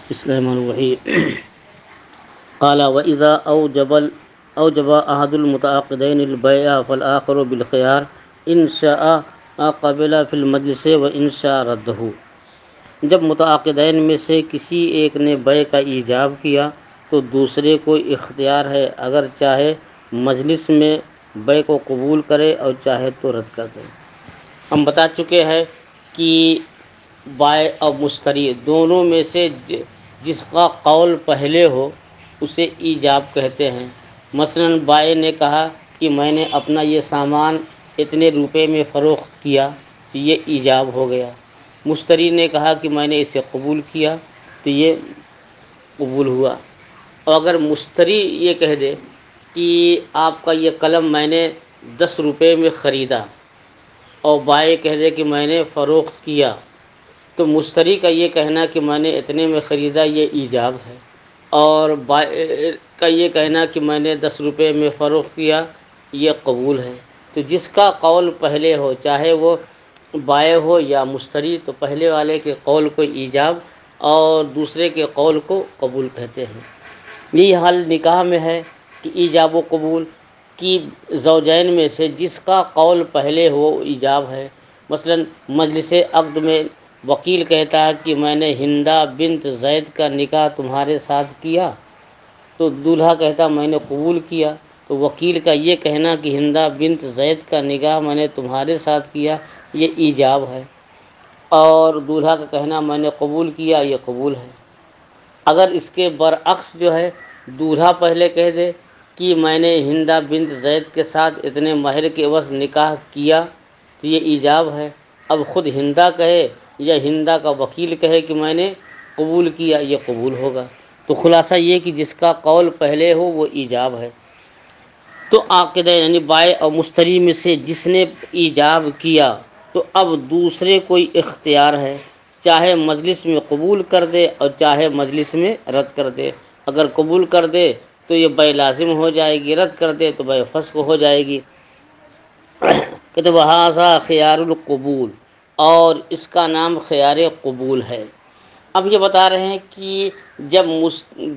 بسم اللہ الرحمن الرحیم قال وإذا أوجب أحد المتعاقدين البيع فالآخر بالخيار إن شاء قبل في المجلس وإن شاء رده۔ جب متعاقدین میں سے کسی ایک نے بیع کا ایجاب کیا تو دوسرے کو اختیار ہے، اگر چاہے مجلس میں بیع کو قبول کرے اور چاہے تو رد کر دے۔ ہم بتا چکے ہیں کہ بائع اور مشتری دونوں میں سے جس کا قول پہلے ہو اسے ایجاب کہتے ہیں۔ مثلا بائع نے کہا کہ میں نے اپنا یہ سامان اتنے روپے میں فروخت کیا تو یہ ایجاب ہو گیا۔ مشتری نے کہا کہ میں نے اسے قبول کیا تو یہ قبول ہوا۔ اور اگر مشتری یہ کہہ دے کہ آپ کا یہ قلم میں نے 10 روپے میں خریدا اور بائع کہہ دے کہ میں نے فروخت کیا، تو مشتری کا یہ کہنا کہ میں نے اتنے میں خریدا یہ ایجاب ہے، اور بائع کا یہ کہنا کہ میں نے 10 روپے میں فروخت کیا یہ قبول ہے۔ تو جس کا قول پہلے ہو، چاہے وہ بائع ہو یا مشتری، تو پہلے والے کے قول کو ایجاب اور دوسرے کے قول کو قبول کہتے ہیں۔ یہ حال نکاح میں ہے کہ ایجاب و قبول کی زوجین میں سے جس کا قول پہلے ہو ایجاب ہے۔ مثلا مجلس عقد میں وکیل کہتا ہے کہ میں نے ہندہ بنت زید کا نکاح تمہارے ساتھ کیا، تو دولہا کہتا میں نے قبول کیا، تو وکیل کا یہ کہنا کہ ہندہ بنت زید کا نکاح میں نے تمہارے ساتھ کیا یہ ایجاب ہے، اور دولہا کا کہنا میں نے قبول کیا یہ قبول ہے۔ اگر اس کے برعکس جو ہے دولہا پہلے کہہ دے کہ میں نے ہندہ بنت زید کے ساتھ اتنے مہر کے عوض نکاح کیا تو یہ ایجاب ہے، اب خود ہندہ کہے یا ہندہ کا وکیل کہے کہ میں نے قبول کیا یہ قبول ہوگا۔ تو خلاصہ یہ کہ جس کا قول پہلے ہو وہ ایجاب ہے۔ تو عاقدین یعنی بائع اور مشتری میں سے جس نے ایجاب کیا تو اب دوسرے کوئی اختیار ہے، چاہے مجلس میں قبول کر دے اور چاہے مجلس میں رد کر دے۔ اگر قبول کر دے تو یہ بیع لازم ہو جائے گی، رد کر دے تو بیع فسخ ہو جائے گی۔ کہ وہذا خیار القبول، اور اس کا نام خیار قبول ہے۔ اب یہ بتا رہے ہیں کہ جب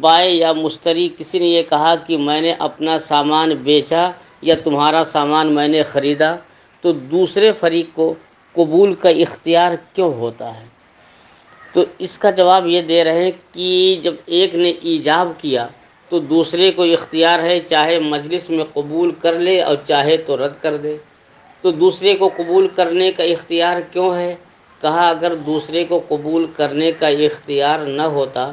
بائع یا مشتری کسی نے یہ کہا کہ میں نے اپنا سامان بیچا یا تمہارا سامان میں نے خریدا، تو دوسرے فریق کو قبول کا اختیار کیوں ہوتا ہے؟ تو اس کا جواب یہ دے رہے ہیں کہ جب ایک نے ایجاب کیا تو دوسرے کو اختیار ہے، چاہے مجلس میں قبول کر لے اور چاہے تو رد کر دے۔ تو دوسرے کو قبول کرنے کا اختیار کیوں ہے؟ کہا اگر دوسرے کو قبول کرنے کا اختیار نہ ہوتا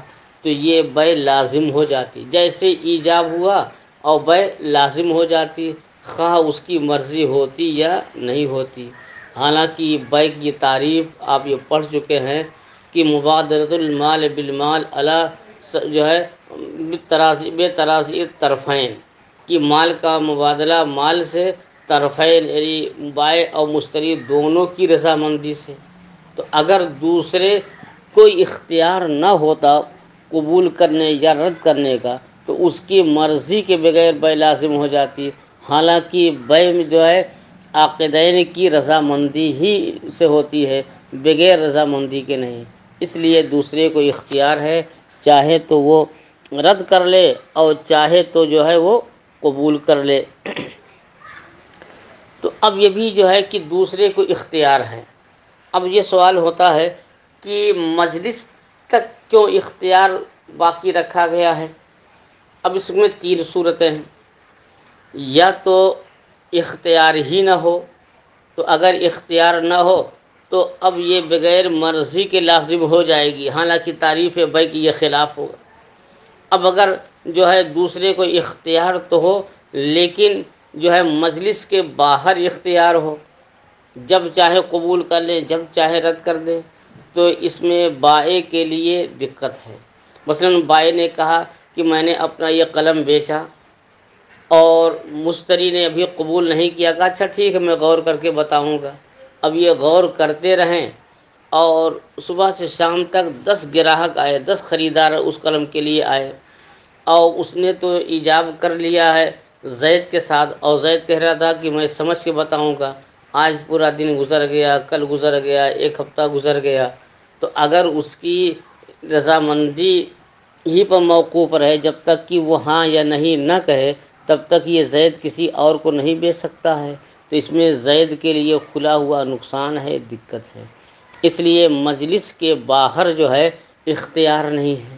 تو یہ بیع لازم ہو جاتی، جیسے ایجاب ہوا اور بیع لازم ہو جاتی، خواہ اس کی مرضی ہوتی یا نہیں ہوتی۔ حالانکہ بیع کی تعریف آپ یہ پڑھ چکے ہیں کہ مبادرۃ المال بالمال علی جو ہے بے تراضی طرفین، کہ مال کا مبادلہ مال سے طرفین یعنی بائع اور مشتری دونوں کی رضامندی سے۔ تو اگر دوسرے کوئی اختیار نہ ہوتا قبول کرنے یا رد کرنے کا تو اس کی مرضی کے بغیر بیع لازم ہو جاتی، حالانکہ بیع میں جو ہے عاقدین کی رضامندی ہی سے ہوتی ہے، بغیر رضامندی کے نہیں۔ اس لیے دوسرے کو اختیار ہے، چاہے تو وہ رد کر لے اور چاہے تو جو ہے وہ قبول کر لے۔ تو اب یہ بھی جو ہے کہ دوسرے کو اختیار ہے۔ اب یہ سوال ہوتا ہے کہ مجلس تک کیوں اختیار باقی رکھا گیا ہے؟ اب اس میں 3 صورتیں ہیں، یا تو اختیار ہی نہ ہو، تو اگر اختیار نہ ہو تو اب یہ بغیر مرضی کے لازم ہو جائے گی، حالانکہ تعریف بیع کی یہ خلاف ہوگا۔ اب اگر جو ہے دوسرے کو اختیار تو ہو لیکن جو ہے مجلس کے باہر اختیار ہو، جب چاہے قبول کر لیں جب چاہے رد کر دیں، تو اس میں بائع کے لیے دقت ہے۔ مثلا بائع نے کہا کہ میں نے اپنا یہ قلم بیچا اور مشتری نے ابھی قبول نہیں کیا، کہا اچھا ٹھیک ہے میں غور کر کے بتاؤں گا۔ اب یہ غور کرتے رہیں اور صبح سے شام تک 10 گراہک آئے، 10 خریدار اس قلم کے لیے آئے، اور اس نے تو ایجاب کر لیا ہے زید کے ساتھ، اور زید کہہ رہا تھا کہ میں سمجھ کے بتاؤں گا۔ آج پورا دن گزر گیا، کل گزر گیا، 1 ہفتہ گزر گیا، تو اگر اس کی رضامندی ہی پر موقوف رہے، جب تک کہ وہ ہاں یا نہیں نہ کہے تب تک یہ زید کسی اور کو نہیں بیچ سکتا ہے۔ تو اس میں زید کے لیے کھلا ہوا نقصان ہے، دقت ہے، اس لیے مجلس کے باہر جو ہے اختیار نہیں ہے۔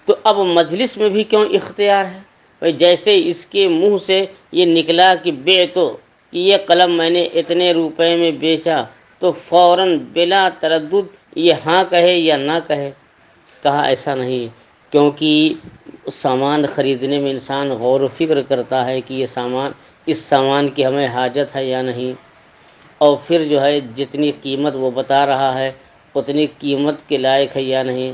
تو اب مجلس میں بھی کیوں اختیار ہے؟ بھئی جیسے اس کے منہ سے یہ نکلا کہ تو کہ یہ قلم میں نے اتنے روپے میں بیچا، تو فوراً بلا تردد یہ ہاں کہے یا نہ کہے؟ کہا ایسا نہیں، کیونکہ سامان خریدنے میں انسان غور و فکر کرتا ہے کہ یہ اس سامان کی ہمیں حاجت ہے یا نہیں، اور پھر جو ہے جتنی قیمت وہ بتا رہا ہے اتنی قیمت کے لائق ہے یا نہیں،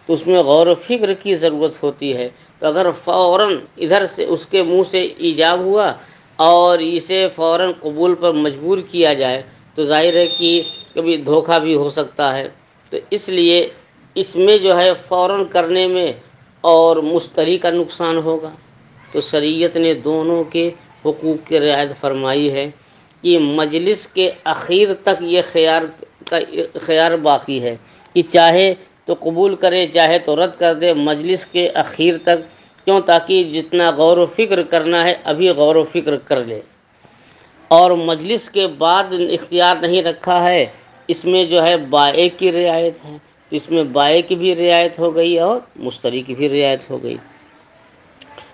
تو اس میں غور و فکر کی ضرورت ہوتی ہے۔ تو اگر فوراً ادھر سے اس کے منہ سے ایجاب ہوا اور اسے فوراً قبول پر مجبور کیا جائے تو ظاہر ہے کہ کبھی دھوکہ بھی ہو سکتا ہے۔ تو اس لیے اس میں جو ہے فوراً کرنے میں اور مشتری کا نقصان ہوگا۔ تو شریعت نے دونوں کے حقوق کی رعایت فرمائی ہے کہ مجلس کے اخیر تک یہ خیار باقی ہے کہ چاہے تو قبول کرے چاہے تو رد کر دے، مجلس کے اخیر تک، کیوں؟ تاکہ جتنا غور و فکر کرنا ہے ابھی غور و فکر کر لے۔ اور مجلس کے بعد اختیار نہیں رکھا ہے، اس میں جو ہے بائع کی رعایت ہے، اس میں بائع کی بھی رعایت ہو گئی اور مشتری کی بھی رعایت ہو گئی۔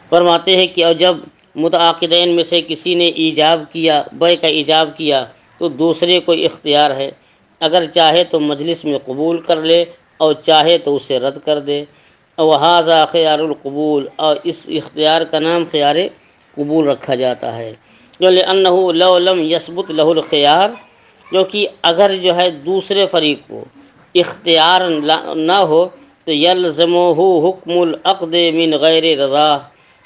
فرماتے ہیں کہ اور جب متعاقدین میں سے کسی نے ایجاب کیا، بیع کا ایجاب کیا، تو دوسرے کو اختیار ہے، اگر چاہے تو مجلس میں قبول کر لے اور چاہے تو اسے رد کر دے۔ وَهَذَا خِيَارُ الْقُبُول، اور اس اختیار کا نام خیار قبول رکھا جاتا ہے۔ لِأَنَّهُ لَوْ لَمْ يَثْبُتْ لَهُ الْخِيَارُ، کیونکہ اگر جو ہے دوسرے فریق کو اختیار نہ ہو تو يَلْزَمُهُ حُكْمُ الْعَقْدِ مِنْ غَيْرِ رِضَاهُ،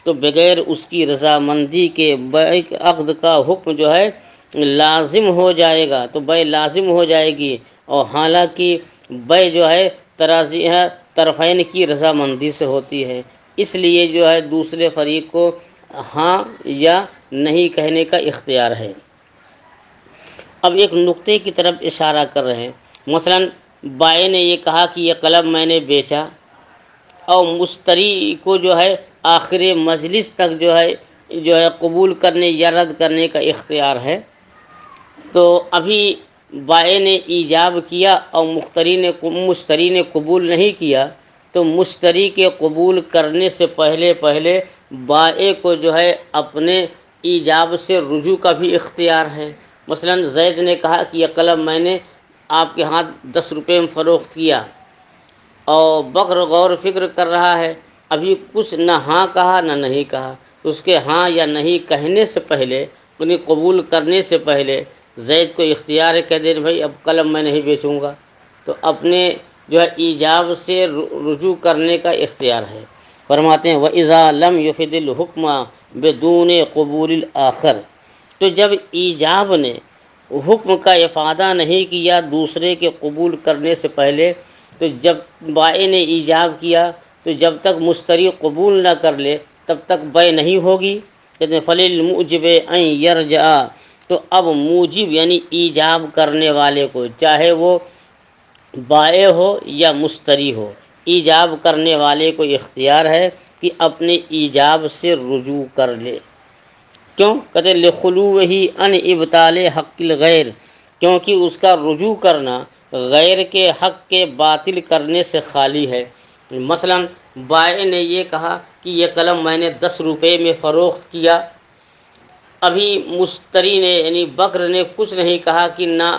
تو بغیر اس کی رضامندی کے بیع عقد کا حکم جو ہے لازم ہو جائے گا، تو بیع لازم ہو جائے گی، اور حالانکہ بیع جو ہے طرفین کی رضامندی سے ہوتی ہے، اس لیے جو ہے دوسرے فریق کو ہاں یا نہیں کہنے کا اختیار ہے۔ اب ایک نقطے کی طرف اشارہ کر رہے ہیں، مثلا بائع نے یہ کہا کہ یہ قلم میں نے بیچا، اور مشتری کو جو ہے آخر مجلس تک جو ہے قبول کرنے یا رد کرنے کا اختیار ہے۔ تو ابھی بائع نے ایجاب کیا اور مشتری نے قبول نہیں کیا، تو مشتری کے قبول کرنے سے پہلے بائع کو جو ہے اپنے ایجاب سے رجوع کا بھی اختیار ہے۔ مثلا زید نے کہا کہ یہ قلم میں نے آپ کے ہاتھ 10 روپے میں فروخت کیا، اور بغیر غور و فکر کر رہا ہے، ابھی کچھ نہ ہاں کہا نہ نہیں کہا، تو اس کے ہاں یا نہیں کہنے سے پہلے، انہیں قبول کرنے سے پہلے زید کو اختیار ہے، کہہ دے بھائی اب قلم میں نہیں بیچوں گا، تو اپنے جو ہے ایجاب سے رجوع کرنے کا اختیار ہے۔ فرماتے ہیں وَإِذَا لَمْ يُفِدِ الْحُكْمَ بِدُونِ قُبُولِ الْآخَرِ، تو جب ایجاب نے حکم کا افادہ نہیں کیا دوسرے کے قبول کرنے سے پہلے، تو جب بائع نے ایجاب کیا تو جب تک مشتری قبول نہ کر لے تب تک بیع نہیں ہوگی۔ کہتے ہیں فَلِلْمُوجِبِ أَنْ يَرْجَعَ، تو اب موجب یعنی ایجاب کرنے والے کو، چاہے وہ بائع ہو یا مشتری ہو، ایجاب کرنے والے کو اختیار ہے کہ اپنے ایجاب سے رجوع کر لے۔ کیوں؟ کہتے ہیں لِخُلُوِّهِ عَنْ إِبْطَالِ حَقِّ الْغَيْرِ، کیونکہ اس کا رجوع کرنا غیر کے حق کے باطل کرنے سے خالی ہے۔ مثلا بائع نے یہ کہا کہ یہ قلم میں نے 10 روپے میں فروخت کیا، ابھی مشتری نے یعنی بکر نے کچھ نہیں کہا کہ نہ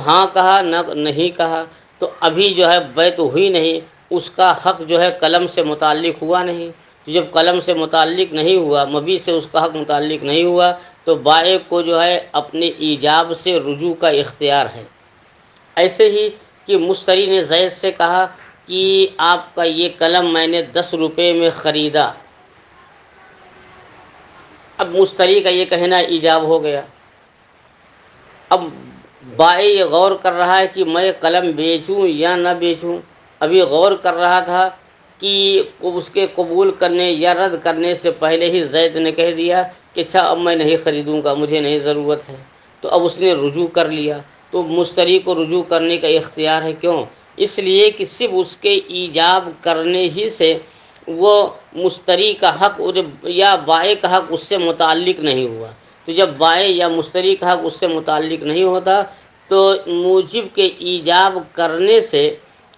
ہاں کہا نہ نہیں کہا، تو ابھی جو ہے بیع تو ہوئی نہیں، اس کا حق جو ہے قلم سے متعلق ہوا نہیں۔ جب قلم سے متعلق نہیں ہوا، مبیع سے اس کا حق متعلق نہیں ہوا، تو بائع کو جو ہے اپنے ایجاب سے رجوع کا اختیار ہے۔ ایسے ہی کہ مشتری نے زید سے کہا کہ آپ کا یہ قلم میں نے 10 روپے میں خریدا، اب مشتری کا یہ کہنا ایجاب ہو گیا، اب بائع یہ غور کر رہا ہے کہ میں قلم بیچوں یا نہ بیچوں، ابھی غور کر رہا تھا کہ اس کے قبول کرنے یا رد کرنے سے پہلے ہی زید نے کہہ دیا کہ اچھا اب میں نہیں خریدوں گا، مجھے نہیں ضرورت ہے، تو اب اس نے رجوع کر لیا، تو مشتری کو رجوع کرنے کا اختیار ہے۔ کیوں؟ اس لیے کہ صرف اس کے ایجاب کرنے ہی سے وہ مشتری کا حق یا بائع کا حق اس سے متعلق نہیں ہوا۔ تو جب بائع یا مشتری کا حق اس سے متعلق نہیں ہوتا تو موجب کے ایجاب کرنے سے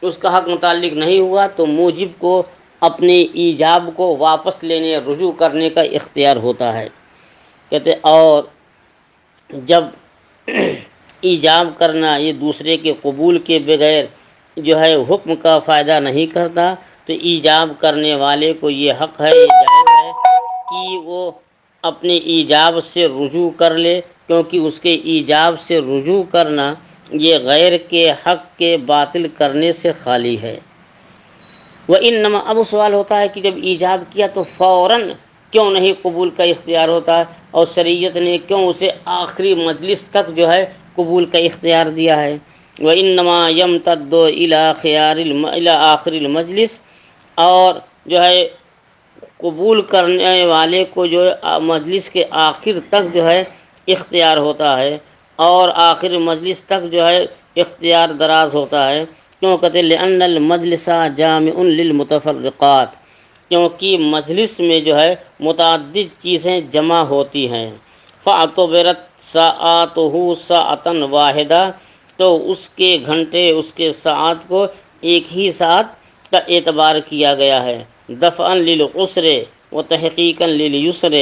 اس کا حق متعلق نہیں ہوا، تو موجب کو اپنے ایجاب کو واپس لینے رجوع کرنے کا اختیار ہوتا ہے۔ کہتے اور جب ایجاب کرنا یہ دوسرے کے قبول کے بغیر جو ہے حکم کا فائدہ نہیں کرتا، تو ایجاب کرنے والے کو یہ حق ہے، یہ جائز ہے کہ وہ اپنے ایجاب سے رجوع کر لے، کیونکہ اس کے ایجاب سے رجوع کرنا یہ غیر کے حق کے باطل کرنے سے خالی ہے۔ وَإِنَّمَا اب سوال ہوتا ہے کہ جب ایجاب کیا تو فوراً کیوں نہیں قبول کا اختیار ہوتا ہے، اور شریعت نے کیوں اسے آخری مجلس تک جو ہے قبول کا اختیار دیا ہے۔ وَإِنَّمَا يَمْتَدُّ إِلَىٰ آخِرِ المجلس، اور جو ہے قبول کرنے والے کو جو مجلس کے آخر تک جو ہے اختیار ہوتا ہے، اور آخر مجلس تک جو ہے اختیار دراز ہوتا ہے۔ کیوں کہتے ہیں لِأَنَّ الْمَجْلِسَ جَامِعٌ لِلْمُتَفَرِّقَاتِ، کیونکہ مجلس میں جو ہے متعدد چیزیں جمع ہوتی ہیں۔ فَاعْتُبِرَتْ سَاعَاتُهُ سَاعَةً وَاحِدَةً، تو اس کے گھنٹے، اس کے ساعت کو ایک ہی ساعت کا اعتبار کیا گیا ہے۔ دفعاً للعسر و تحقیقاً للیسر،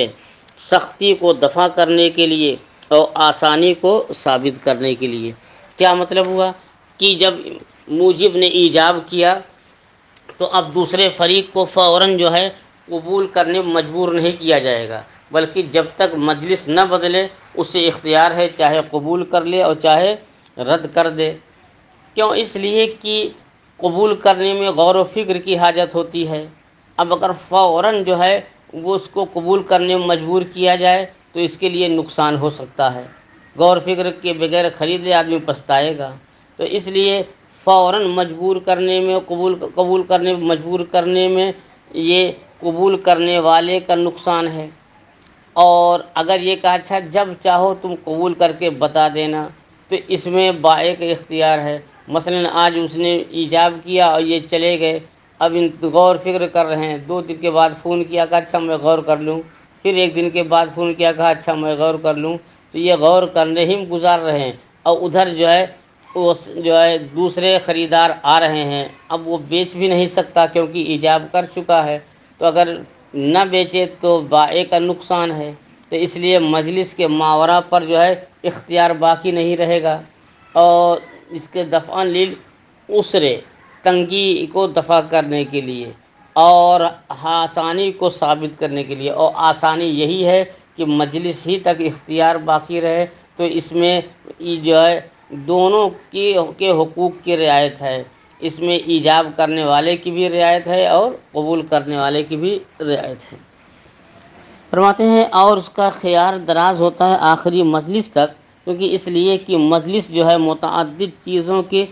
سختی کو دفع کرنے کے لیے اور آسانی کو ثابت کرنے کے لیے۔ کیا مطلب ہوا کہ جب موجب نے ایجاب کیا تو اب دوسرے فریق کو فوراً جو ہے قبول کرنے میں مجبور نہیں کیا جائے گا، بلکہ جب تک مجلس نہ بدلے اسے اختیار ہے، چاہے قبول کر لے اور چاہے رد کر دے۔ کیوں؟ اس لیے کہ قبول کرنے میں غور و فکر کی حاجت ہوتی ہے۔ اب اگر فوراً جو ہے وہ اس کو قبول کرنے میں مجبور کیا جائے تو اس کے لیے نقصان ہو سکتا ہے، غور و فکر کے بغیر خریدے آدمی پچھتائے گا۔ تو اس لیے فوراً مجبور کرنے میں قبول کرنے میں مجبور کرنے میں یہ قبول کرنے والے کا نقصان ہے۔ اور اگر یہ کہا اچھا جب چاہو تم قبول کر کے بتا دینا، تو اس میں بائع کا اختیار ہے۔ مثلاً آج اس نے ایجاب کیا اور یہ چلے گئے، اب غور فکر کر رہے ہیں، 2 دن کے بعد فون کیا، کہا اچھا میں غور کر لوں، پھر 1 دن کے بعد فون کیا، کہا اچھا میں غور کر لوں، تو یہ غور کرنے ہی میں گزار رہے ہیں، اور ادھر جو ہے دوسرے خریدار آ رہے ہیں، اب وہ بیچ بھی نہیں سکتا کیونکہ ایجاب کر چکا ہے، تو اگر نہ بیچے تو بائع کا نقصان ہے۔ تو اس لیے مجلس کے ماورا پر جو ہے اختیار باقی نہیں رہے گا، اور اس کے دفعاً للعسر، تنگی کو دفع کرنے کے لیے اور آسانی کو ثابت کرنے کے لیے، اور آسانی یہی ہے کہ مجلس ہی تک اختیار باقی رہے، تو اس میں جو ہے دونوں کے حقوق کی رعایت ہے، اس میں ایجاب کرنے والے کی بھی رعایت ہے اور قبول کرنے والے کی بھی رعایت ہے۔ فرماتے ہیں اور اس کا خیار دراز ہوتا ہے آخری مجلس تک، کیونکہ اس لیے کہ مجلس جو ہے متعدد چیزوں کے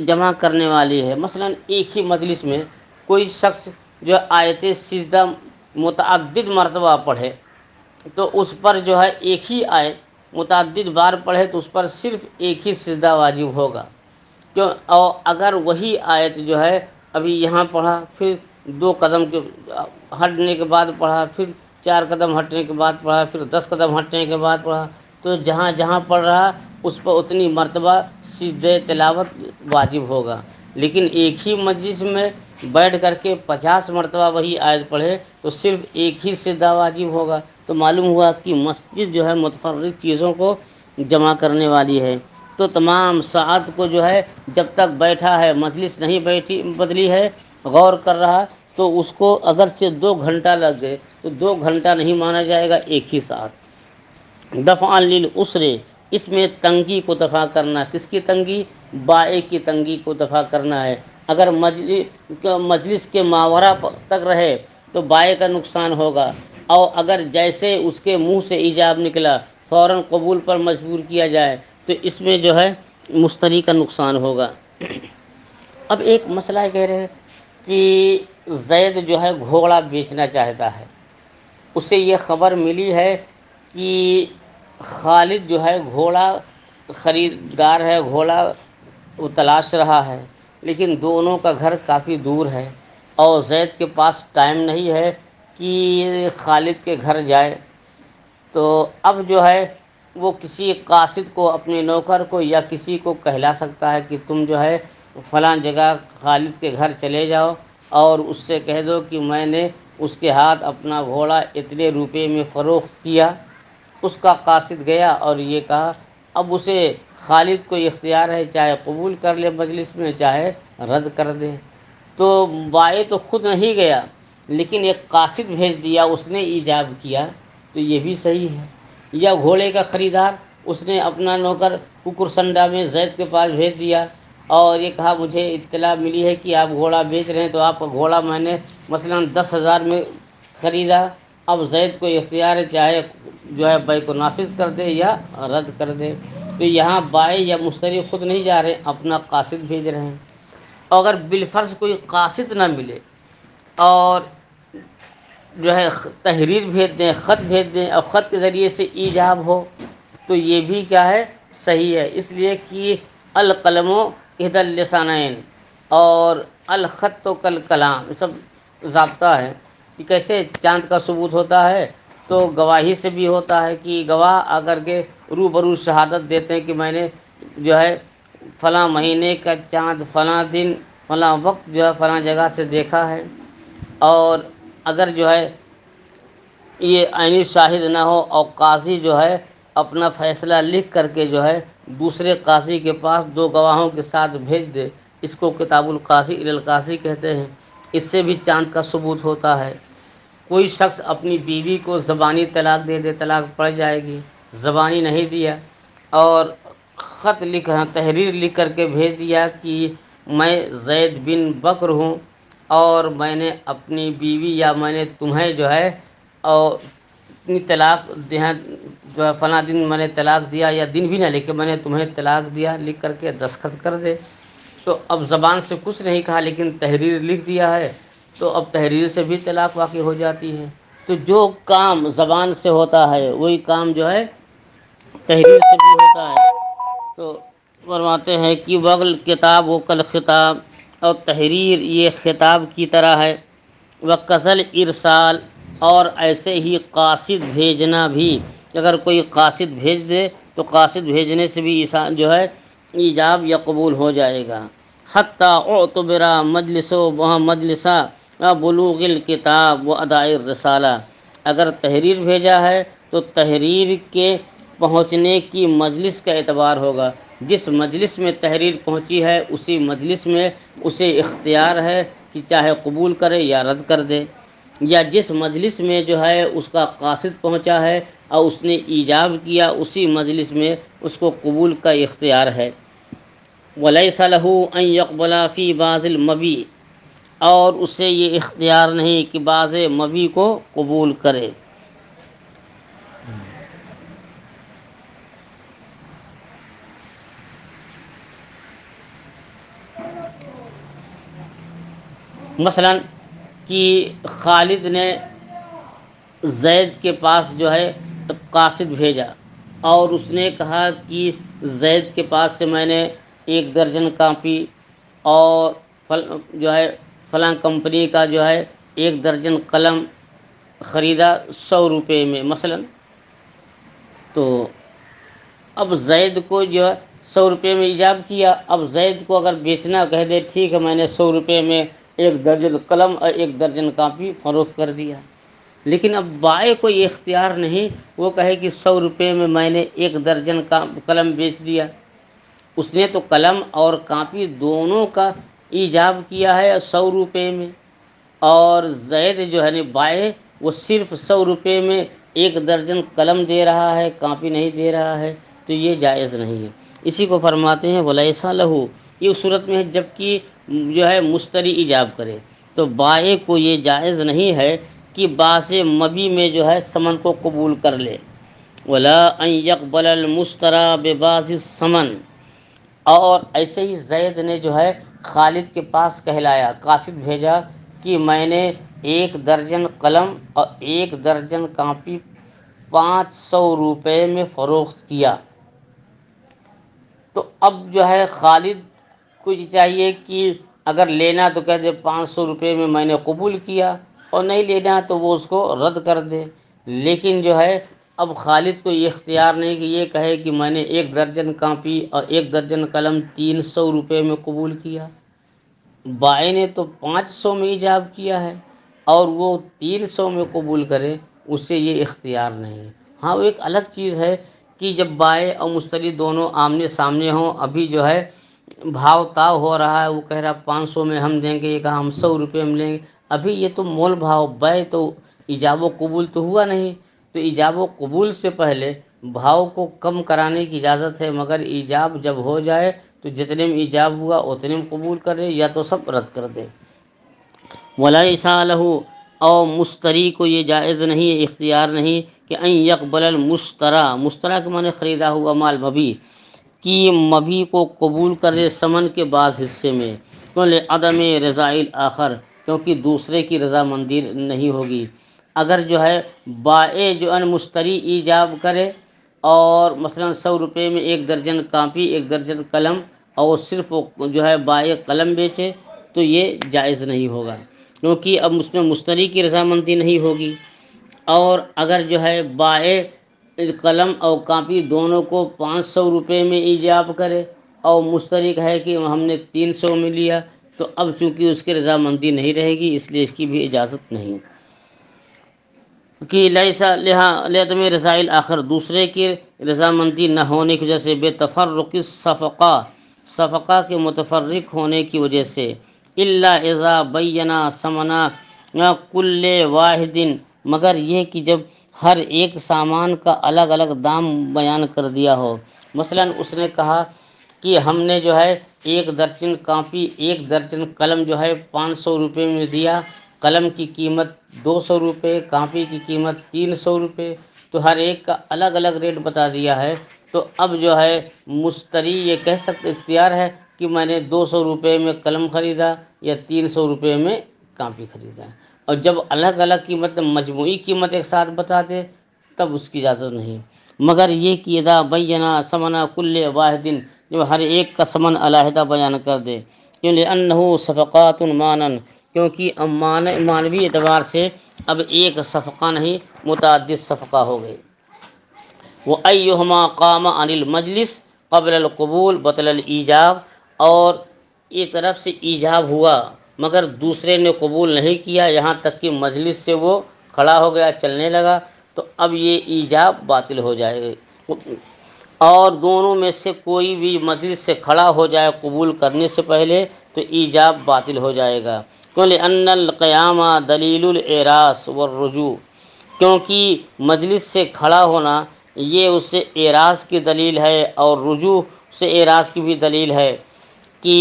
جمع کرنے والی ہے۔ مثلا ایک ہی مجلس میں کوئی شخص جو آیت سجدہ متعدد مرتبہ پڑھے تو اس پر جو ہے ایک ہی آیت متعدد بار پڑھے تو اس پر صرف ایک ہی سجدہ واجب ہوگا۔ کیوں؟ اور اگر وہی آیت جو ہے ابھی یہاں پڑھا، پھر 2 قدم کے ہٹنے کے بعد پڑھا، پھر 4 قدم ہٹنے کے بعد پڑھا، پھر 10 قدم ہٹنے کے بعد پڑھا، تو جہاں جہاں پڑھ رہا اس پر اتنی مرتبہ سجدہ تلاوت واجب ہوگا۔ لیکن ایک ہی مجلس میں بیٹھ کر کے 50 مرتبہ وہی آیت پڑھے تو صرف ایک ہی سجدہ واجب ہوگا۔ تو معلوم ہوا کہ مسجد جو ہے متفرق چیزوں کو جمع کرنے والی ہے۔ تو تمام ساعت کو جو ہے جب تک بیٹھا ہے، مجلس نہیں بدلی ہے، غور کر رہا، تو اس کو اگرچہ 2 گھنٹہ لگ گئے تو 2 گھنٹہ نہیں مانا جائے گا، ایک ہی ساعت۔ دفعاً للعسر، اس میں تنگی کو دفع کرنا، کس کی تنگی؟ بائع کی تنگی کو دفع کرنا ہے۔ اگر مجلس کے ماورا تک رہے تو بائع کا نقصان ہوگا، اور اگر جیسے اس کے منہ سے ایجاب نکلا فوراً قبول پر مجبور کیا جائے تو اس میں جو ہے مشتری کا نقصان ہوگا۔ اب ایک مسئلہ کہہ رہے ہیں کہ زید جو ہے گھوڑا بیچنا چاہتا ہے، اسے یہ خبر ملی ہے کہ خالد جو ہے گھوڑا خریدار ہے، گھوڑا وہ تلاش رہا ہے، لیکن دونوں کا گھر کافی دور ہے اور زید کے پاس ٹائم نہیں ہے کہ خالد کے گھر جائے، تو اب جو ہے وہ کسی قاصد کو، اپنے نوکر کو یا کسی کو کہلا سکتا ہے کہ تم جو ہے فلاں جگہ خالد کے گھر چلے جاؤ اور اس سے کہہ دو کہ میں نے اس کے ہاتھ اپنا گھوڑا اتنے روپے میں فروخت کیا۔ اس کا قاصد گیا اور یہ کہا، اب اسے خالد کو اختیار ہے، چاہے قبول کر لے مجلس میں چاہے رد کر دے۔ تو بائیں تو خود نہیں گیا لیکن ایک قاصد بھیج دیا، اس نے ایجاب کیا، تو یہ بھی صحیح ہے۔ یا گھوڑے کا خریدار، اس نے اپنا نوکر ککرسنڈا میں زید کے پاس بھیج دیا اور یہ کہا مجھے اطلاع ملی ہے کہ آپ گھوڑا بیچ رہے ہیں، تو آپ کا گھوڑا میں نے مثلاً 10,000 میں خریدا، اب زید کو اختیار ہے، چاہے جو ہے بیع کو نافذ کر دے یا رد کر دے۔ تو یہاں بائع یا مشتری خود نہیں جا رہے، اپنا قاصد بھیج رہے ہیں۔ اگر بالفرض کوئی قاصد نہ ملے اور جو ہے تحریر بھیج دیں، خط بھیج دیں اور خط کے ذریعے سے ایجاب ہو، تو یہ بھی کیا ہے، صحیح ہے، اس لیے کہ القلم احدی اللسانین اور الخط کالکلام، یہ سب ضابطہ ہے کہ کیسے چاند کا ثبوت ہوتا ہے، تو گواہی سے بھی ہوتا ہے کہ گواہ اگر کے روبرو شہادت دیتے ہیں کہ میں نے جو ہے فلاں مہینے کا چاند فلاں دن فلاں وقت جو ہے فلاں جگہ سے دیکھا ہے، اور اگر جو ہے یہ عینی شاہد نہ ہو اور قاضی جو ہے اپنا فیصلہ لکھ کر کے جو ہے دوسرے قاضی کے پاس دو گواہوں کے ساتھ بھیج دے، اس کو کتاب القاضی الی القاضی کہتے ہیں، اس سے بھی چاند کا ثبوت ہوتا ہے۔ کوئی شخص اپنی بیوی کو زبانی طلاق دے دے، طلاق پڑ جائے گی، زبانی نہیں دیا اور خط لکھا، تحریر لکھ کر کے بھیج دیا کہ میں زید بن بکر ہوں اور میں نے اپنی بیوی یا میں نے تمہیں جو ہے اور اتنی طلاق دیا، جو ہے فلاں دن میں نے طلاق دیا، یا دن بھی نہ لکھے، میں نے تمہیں طلاق دیا لکھ کر کے دستخط کر دے، تو اب زبان سے کچھ نہیں کہا لیکن تحریر لکھ دیا ہے، تو اب تحریر سے بھی طلاق واقع ہو جاتی ہے۔ تو جو کام زبان سے ہوتا ہے وہی کام جو ہے تحریر سے بھی ہوتا ہے۔ تو فرماتے ہیں کہ وغل کتاب و کل خطاب، اور تحریر یہ خطاب کی طرح ہے، وقزل ارسال، اور ایسے ہی قاصد بھیجنا بھی، اگر کوئی قاصد بھیج دے تو قاصد بھیجنے سے بھی جو ہے ایجاب یا قبول ہو جائے گا۔ حتیٰ اعتبر مجلس و مجلسہ بلوغ الکتاب و اداء الرسالہ، اگر تحریر بھیجا ہے تو تحریر کے پہنچنے کی مجلس کا اعتبار ہوگا، جس مجلس میں تحریر پہنچی ہے اسی مجلس میں اسے اختیار ہے کہ چاہے قبول کرے یا رد کر دے، یا جس مجلس میں جو ہے اس کا قاصد پہنچا ہے اور اس نے ایجاب کیا اسی مجلس میں اس کو قبول کا اختیار ہے۔ وَلَيْسَ لَهُ أَن يَقْبَلَ فِي بَعْضِ الْمَبِيعِ، اور اسے یہ اختیار نہیں کہ بعض مبیع کو قبول کرے۔ مثلا کہ خالد نے زید کے پاس جو ہے قاصد بھیجا اور اس نے کہا کہ زید کے پاس سے میں نے 1 درجن کاپی اور جو ہے فلاں کمپنی کا جو ہے 1 درجن قلم خریدا 100 روپے میں مثلا، تو اب زید کو جو ہے 100 روپے میں ایجاب کیا، اب زید کو اگر بیچنا کہہ دے ٹھیک ہے میں نے 100 روپے میں 1 درجن قلم اور 1 درجن کاپی فروخت کر دیا، لیکن اب بائع کو یہ اختیار نہیں، وہ کہے کہ 100 روپے میں میں نے 1 درجن کا قلم بیچ دیا، اس نے تو قلم اور کاپی دونوں کا ایجاب کیا ہے 100 روپے میں، اور زید جو ہے بائع وہ صرف 100 روپے میں 1 درجن قلم دے رہا ہے، کاپی نہیں دے رہا ہے، تو یہ جائز نہیں ہے۔ اسی کو فرماتے ہیں وَلَيْسَ لَهُ، یہ اس صورت میں ہے جب کہ جو ہے مشتری ایجاب کرے، تو بائع کو یہ جائز نہیں ہے کہ بعض مبیع میں جو ہے ثمن کو قبول کر لے۔ وَلَا أَن يَقْبَلَ الْمُشْتَرَى بِبَعْضِ الثَّمَنِ، اور ایسے ہی زید نے جو ہے خالد کے پاس کہلایا، قاصد بھیجا کہ میں نے 1 درجن قلم اور 1 درجن کاپی 500 روپے میں فروخت کیا، تو اب جو ہے خالد کچھ چاہیے کہ اگر لینا تو کہہ دے 500 روپے میں میں نے قبول کیا، اور نہیں لینا تو وہ اس کو رد کر دے۔ لیکن جو ہے اب خالد کو یہ اختیار نہیں کہ یہ کہے کہ میں نے 1 درجن کاپی اور 1 درجن قلم 300 روپے میں قبول کیا۔ بائیں نے تو 500 میں ایجاب کیا ہے اور وہ 300 میں قبول کرے، اس سے یہ اختیار نہیں ہے۔ ہاں، وہ ایک الگ چیز ہے کہ جب بائیں اور مشتری دونوں آمنے سامنے ہوں، ابھی جو ہے بھاؤ تاؤ ہو رہا ہے، وہ کہہ رہا 500 میں ہم دیں گے، یہ کہا ہم 100 روپے میں لیں گے، ابھی یہ تو مول بھاؤ، بائیں تو ایجاب و قبول تو ہوا نہیں۔ تو ایجاب و قبول سے پہلے بھاؤ کو کم کرانے کی اجازت ہے، مگر ایجاب جب ہو جائے تو جتنے میں ایجاب ہوا اتنے میں قبول کرے یا تو سب رد کر دے۔ وَلَيْسَ لَهُ، اور مشتری کو یہ جائز نہیں، اختیار نہیں کہ ان یقبل المشتری، مشتری کے معنی خریدا ہوا مال مبیع، کہ مبیع کو قبول کرے ثمن کے بعض حصے میں، عدم رضاء الآخر، کیونکہ دوسرے کی رضامندی نہیں ہوگی۔ اگر جو ہے بائع جو ہے مشتری ایجاب کرے اور مثلا 100 روپے میں 1 درجن کاپی 1 درجن قلم، اور صرف جو ہے بائع قلم بیچے تو یہ جائز نہیں ہوگا، کیونکہ اب اس میں مشتری کی رضامندی نہیں ہوگی۔ اور اگر جو ہے بائع قلم اور کاپی دونوں کو 500 روپے میں ایجاب کرے اور مشتری کہے کہ ہم نے 300 میں لیا، تو اب چونکہ اس کی رضامندی نہیں رہے گی، اس لیے اس کی بھی اجازت نہیں کہ لیسا لعدم رضاء الآخر، دوسرے کی رضامندی نہ ہونے کی وجہ سے، بے تفرق الصفقہ، صفقہ کے متفرق ہونے کی وجہ سے، الا اذا بینا ثمنا کل واحد، مگر یہ کہ جب ہر ایک سامان کا الگ الگ دام بیان کر دیا ہو۔ مثلا اس نے کہا کہ ہم نے جو ہے 1 درجن کاپی 1 درجن قلم جو ہے 500 روپے میں دیا، قلم کی قیمت 200 روپے، کاپی کی قیمت 300 روپے، تو ہر ایک کا الگ الگ ریٹ بتا دیا ہے، تو اب جو ہے مشتری یہ کہہ سکتے، اختیار ہے کہ میں نے 200 روپے میں قلم خریدا یا 300 روپے میں کاپی خریدا، اور جب الگ الگ قیمت مجموعی قیمت ایک ساتھ بتا دے تب اس کی اجازت نہیں، مگر یہ کہ اذا بینا ثمن کل واحد، جو ہر ایک کا ثمن علیحدہ بیان کر دے، لأنه صفقات مانا، کیونکہ مانوی اعتبار سے اب ایک صفقہ نہیں متعدد صفقہ ہو گئے۔ وَأَيُّهُمَا قَامَ عَنِ الْمَجْلِسِ قَبْلَ الْقُبُولِ بَطَلَ الْإِيجَابِ، اور ایک طرف سے ایجاب ہوا مگر دوسرے نے قبول نہیں کیا، یہاں تک کہ مجلس سے وہ کھڑا ہو گیا، چلنے لگا، تو اب یہ ایجاب باطل ہو جائے گا۔ اور دونوں میں سے کوئی بھی مجلس سے کھڑا ہو جائے قبول کرنے سے پہلے تو ایجاب باطل ہو جائے گا، لأن القیام دلیل الاعراض والرجوع، کیونکہ مجلس سے کھڑا ہونا یہ اس سے اعراض کی دلیل ہے اور رجوع سے اعراض کی بھی دلیل ہے کہ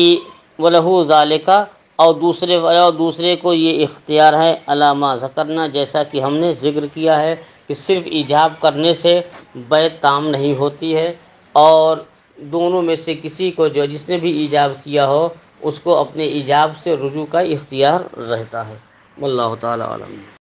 وَلَهُ ذَلِكَ، اور دوسرے کو یہ اختیار ہے علی ما ذکرنا، جیسا کہ ہم نے ذکر کیا ہے کہ صرف ایجاب کرنے سے بیع تام نہیں ہوتی ہے، اور دونوں میں سے کسی کو جو جس نے بھی ایجاب کیا ہو اس کو اپنے ایجاب سے رجوع کا اختیار رہتا ہے۔ واللہ تعالی عالم۔